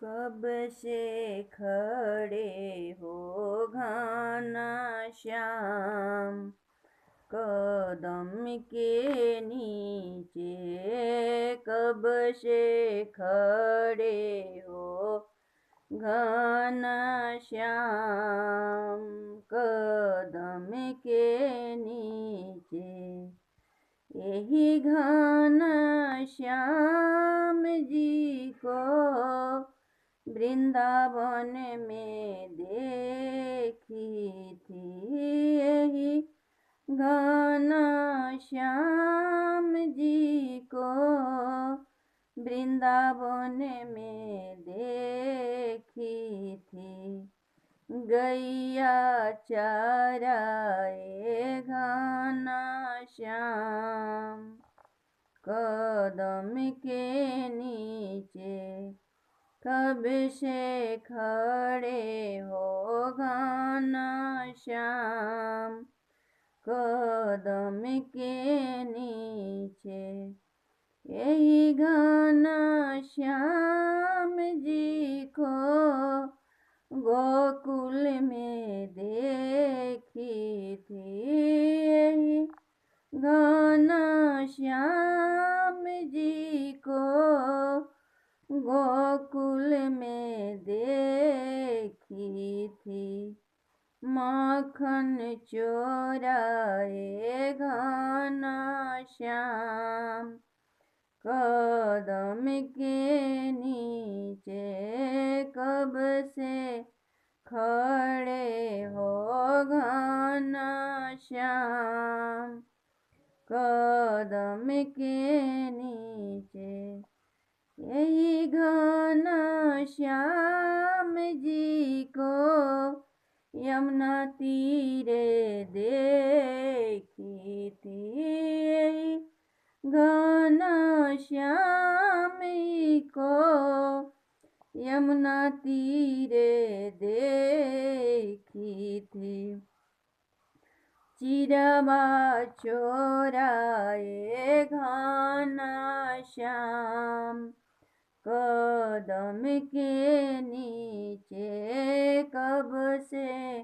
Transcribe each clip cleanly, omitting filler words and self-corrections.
कब से खड़े हो घना श्याम, कदम के नीचे कब से खड़े हो घना श्याम, कदम के नीचे। यही घना श्याम जी को वृंदावन में देखी थी। यही घना श्याम जी को वृंदावन में देखी थी। गैया चराए घना श्याम, कदम के नीचे कब से खड़े हो घना श्याम, कदम के नीचे। यही घना श्याम जी को गोकुल में देखी थी। यही घना श्याम जी को गोकुल में देखी थी। माखन चोराए घना श्याम, कदम के नीचे कब से खड़े हो घना श्याम, कदम के नीचे। यही घना श्याम जी को यमुना तीरे देखी थी। घना श्याम को यमुना तीरे देखी थी। चिरवा चोराए घना श्याम, कदम के नीचे कब से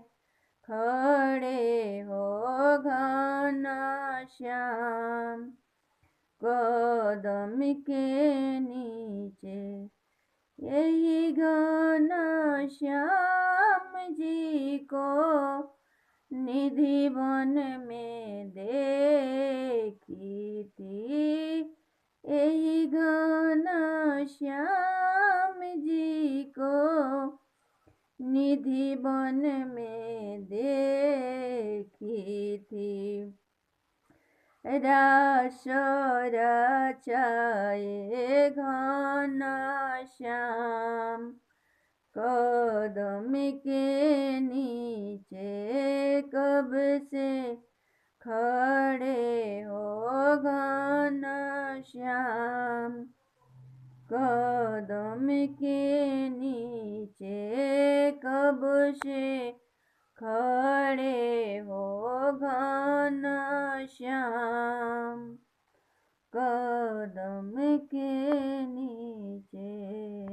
खड़े हो घना श्याम, कदम के नीचे। यही घना श्याम जी को निधि वन में देखी थी। यही घना श्याम जी को निधि वन में देखी थी। रास रचाए घना श्याम, कदम के नीचे कब से खड़े हो घना श्याम, कदम के नीचे कब से खड़े हो घना श्याम, कदम के नीचे।